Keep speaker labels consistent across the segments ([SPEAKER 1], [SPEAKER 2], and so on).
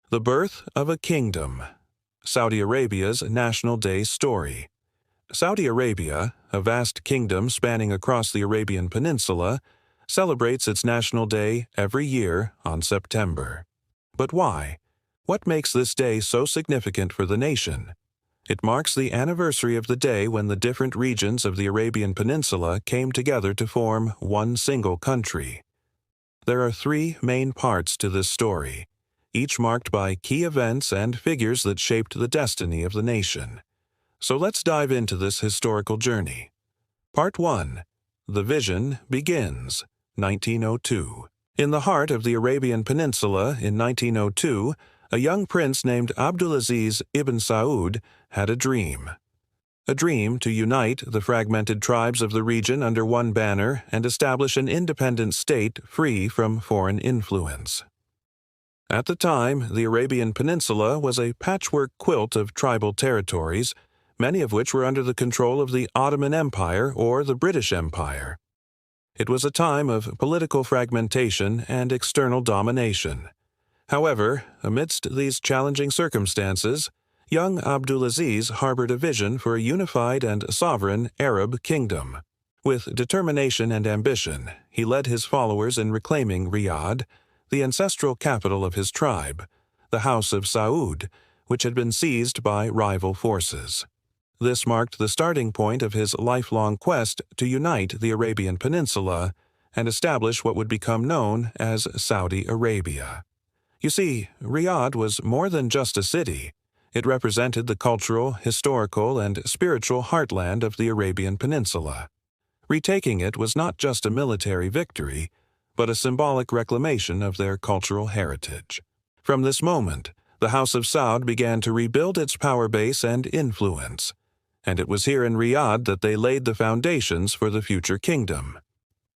[SPEAKER 1] The Birth of a Kingdom. Saudi Arabia's National Day Story. Saudi Arabia, a vast kingdom spanning across the Arabian Peninsula, celebrates its National Day every year on September. But why? What makes this day so significant for the nation? It marks the anniversary of the day when the different regions of the Arabian Peninsula came together to form one single country. There are three main parts to this story, each marked by key events and figures that shaped the destiny of the nation. So let's dive into this historical journey. Part 1. The Vision Begins, 1902. In the heart of the Arabian Peninsula in 1902, a young prince named Abdulaziz ibn Saud had a dream. A dream to unite the fragmented tribes of the region under one banner and establish an independent state free from foreign influence. At the time, the Arabian Peninsula was a patchwork quilt of tribal territories, many of which were under the control of the Ottoman Empire or the British Empire. It was a time of political fragmentation and external domination. However, amidst these challenging circumstances, young Abdulaziz harbored a vision for a unified and sovereign Arab kingdom. With determination and ambition, he led his followers in reclaiming Riyadh, the ancestral capital of his tribe, the House of Saud, which had been seized by rival forces. This marked the starting point of his lifelong quest to unite the Arabian Peninsula and establish what would become known as Saudi Arabia. You see, Riyadh was more than just a city. It represented the cultural, historical, and spiritual heartland of the Arabian Peninsula. Retaking it was not just a military victory, but a symbolic reclamation of their cultural heritage. From this moment, the House of Saud began to rebuild its power base and influence, and it was here in Riyadh that they laid the foundations for the future kingdom.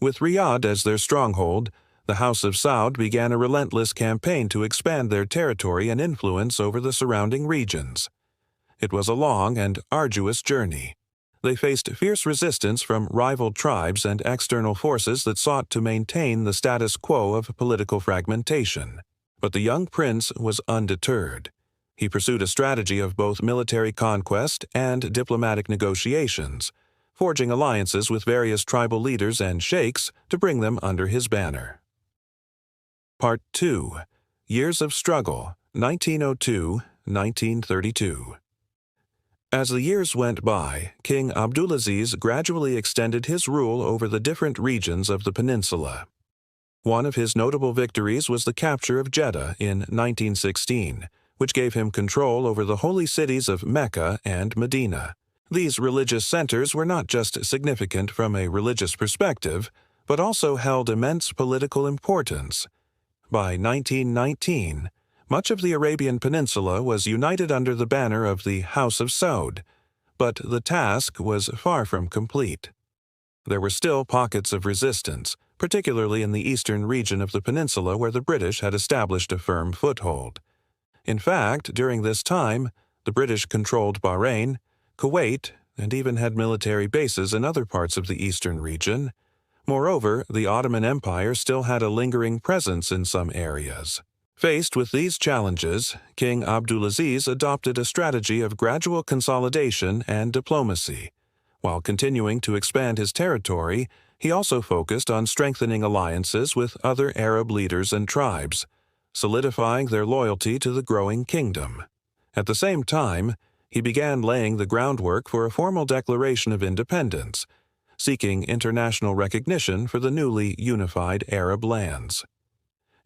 [SPEAKER 1] With Riyadh as their stronghold, the House of Saud began a relentless campaign to expand their territory and influence over the surrounding regions. It was a long and arduous journey. They faced fierce resistance from rival tribes and external forces that sought to maintain the status quo of political fragmentation. But the young prince was undeterred. He pursued a strategy of both military conquest and diplomatic negotiations, forging alliances with various tribal leaders and sheikhs to bring them under his banner. Part 2. Years of Struggle, 1902–1932. As the years went by, King Abdulaziz gradually extended his rule over the different regions of the peninsula. One of his notable victories was the capture of Jeddah in 1916, which gave him control over the holy cities of Mecca and Medina. These religious centers were not just significant from a religious perspective, but also held immense political importance. By 1919, much of the Arabian Peninsula was united under the banner of the House of Saud, but the task was far from complete. There were still pockets of resistance, particularly in the eastern region of the peninsula where the British had established a firm foothold. In fact, during this time, the British controlled Bahrain, Kuwait, and even had military bases in other parts of the eastern region. Moreover, the Ottoman Empire still had a lingering presence in some areas. Faced with these challenges, King Abdulaziz adopted a strategy of gradual consolidation and diplomacy. While continuing to expand his territory, he also focused on strengthening alliances with other Arab leaders and tribes, solidifying their loyalty to the growing kingdom. At the same time, he began laying the groundwork for a formal declaration of independence, seeking international recognition for the newly unified Arab lands.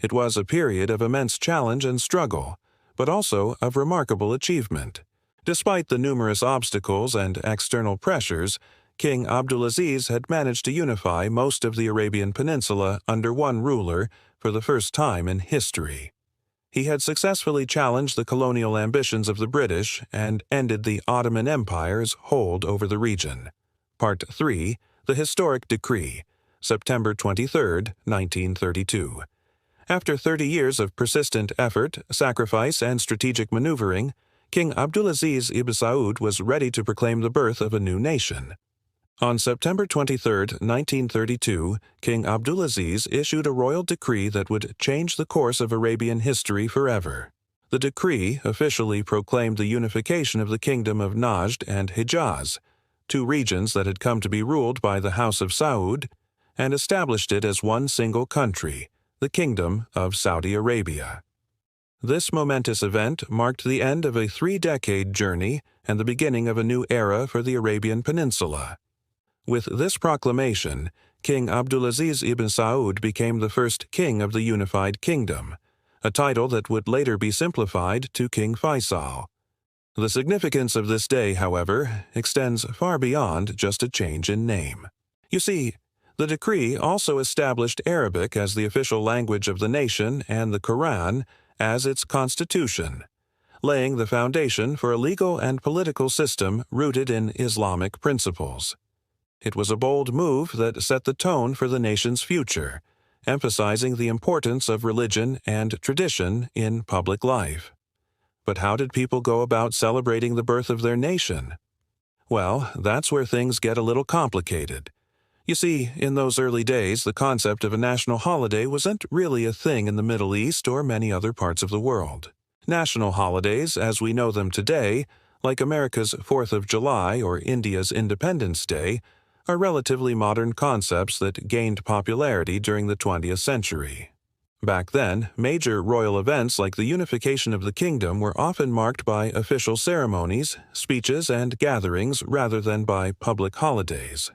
[SPEAKER 1] It was a period of immense challenge and struggle, but also of remarkable achievement. Despite the numerous obstacles and external pressures, King Abdulaziz had managed to unify most of the Arabian Peninsula under one ruler for the first time in history. He had successfully challenged the colonial ambitions of the British and ended the Ottoman Empire's hold over the region. Part 3. The Historic Decree, September 23, 1932. After 30 years of persistent effort, sacrifice, and strategic maneuvering, King Abdulaziz ibn Saud was ready to proclaim the birth of a new nation. On September 23, 1932, King Abdulaziz issued a royal decree that would change the course of Arabian history forever. The decree officially proclaimed the unification of the kingdom of Najd and Hijaz, two regions that had come to be ruled by the House of Saud, and established it as one single country, the Kingdom of Saudi Arabia. This momentous event marked the end of a 3-decade journey and the beginning of a new era for the Arabian Peninsula. With this proclamation, King Abdulaziz ibn Saud became the first king of the unified kingdom, a title that would later be simplified to King Faisal. The significance of this day, however, extends far beyond just a change in name. You see, the decree also established Arabic as the official language of the nation and the Quran as its constitution, laying the foundation for a legal and political system rooted in Islamic principles. It was a bold move that set the tone for the nation's future, emphasizing the importance of religion and tradition in public life. But how did people go about celebrating the birth of their nation? Well, that's where things get a little complicated. You see, in those early days, the concept of a national holiday wasn't really a thing in the Middle East or many other parts of the world. National holidays, as we know them today, like America's 4th of July or India's Independence Day, are relatively modern concepts that gained popularity during the 20th century. Back then, major royal events like the unification of the kingdom were often marked by official ceremonies, speeches, and gatherings rather than by public holidays.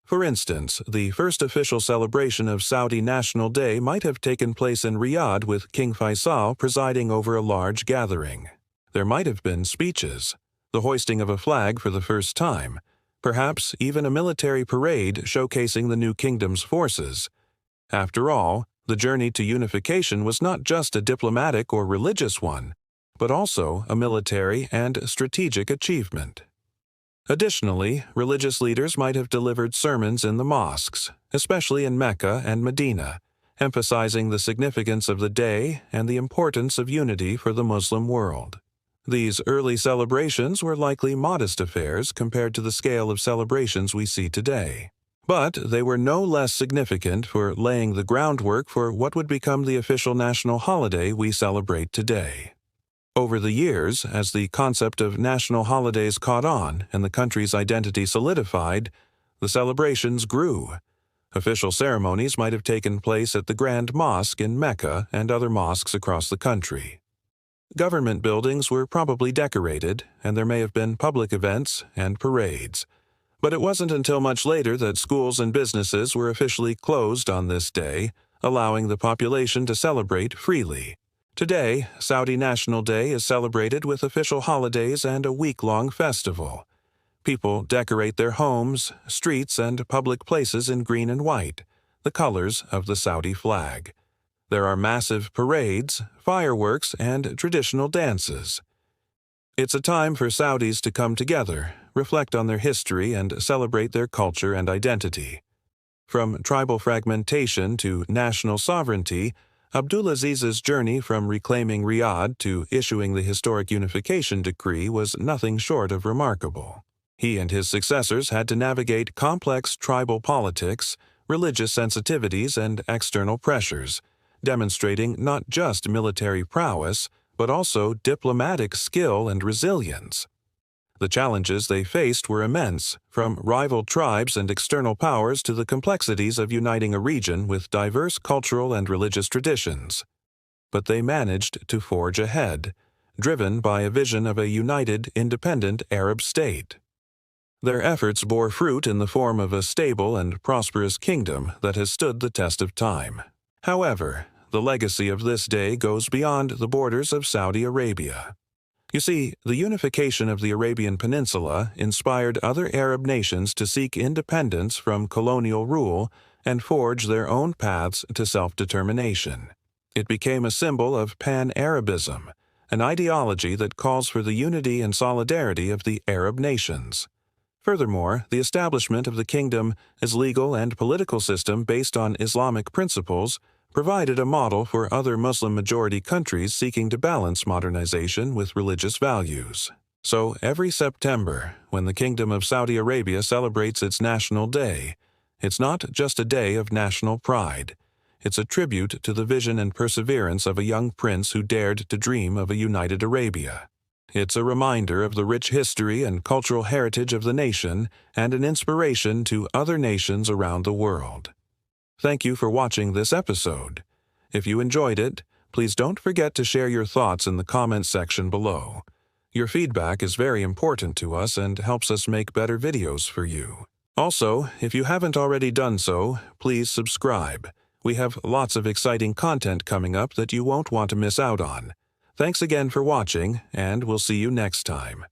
[SPEAKER 1] For instance, the first official celebration of Saudi National Day might have taken place in Riyadh with King Faisal presiding over a large gathering. There might have been speeches, the hoisting of a flag for the first time, perhaps even a military parade showcasing the new kingdom's forces. After all, the journey to unification was not just a diplomatic or religious one, but also a military and strategic achievement. Additionally, religious leaders might have delivered sermons in the mosques, especially in Mecca and Medina, emphasizing the significance of the day and the importance of unity for the Muslim world. These early celebrations were likely modest affairs compared to the scale of celebrations we see today. But they were no less significant for laying the groundwork for what would become the official national holiday we celebrate today. Over the years, as the concept of national holidays caught on and the country's identity solidified, the celebrations grew. Official ceremonies might have taken place at the Grand Mosque in Mecca and other mosques across the country. Government buildings were probably decorated, and there may have been public events and parades. But it wasn't until much later that schools and businesses were officially closed on this day, allowing the population to celebrate freely. Today, Saudi National Day is celebrated with official holidays and a week-long festival. People decorate their homes, streets, and public places in green and white, the colors of the Saudi flag. There are massive parades, fireworks, and traditional dances. It's a time for Saudis to come together, reflect on their history, and celebrate their culture and identity. From tribal fragmentation to national sovereignty, Abdulaziz's journey from reclaiming Riyadh to issuing the historic unification decree was nothing short of remarkable. He and his successors had to navigate complex tribal politics, religious sensitivities, and external pressures, demonstrating not just military prowess, but also diplomatic skill and resilience. The challenges they faced were immense, from rival tribes and external powers to the complexities of uniting a region with diverse cultural and religious traditions. But they managed to forge ahead, driven by a vision of a united, independent Arab state. Their efforts bore fruit in the form of a stable and prosperous kingdom that has stood the test of time. However, the legacy of this day goes beyond the borders of Saudi Arabia. You see, the unification of the Arabian Peninsula inspired other Arab nations to seek independence from colonial rule and forge their own paths to self-determination. It became a symbol of pan-Arabism, an ideology that calls for the unity and solidarity of the Arab nations. Furthermore, the establishment of the kingdom as legal and political system based on Islamic principles provided a model for other Muslim-majority countries seeking to balance modernization with religious values. So every September, when the Kingdom of Saudi Arabia celebrates its National Day, it's not just a day of national pride. It's a tribute to the vision and perseverance of a young prince who dared to dream of a united Arabia. It's a reminder of the rich history and cultural heritage of the nation and an inspiration to other nations around the world. Thank you for watching this episode. If you enjoyed it, please don't forget to share your thoughts in the comments section below. Your feedback is very important to us and helps us make better videos for you. Also, if you haven't already done so, please subscribe. We have lots of exciting content coming up that you won't want to miss out on. Thanks again for watching, and we'll see you next time.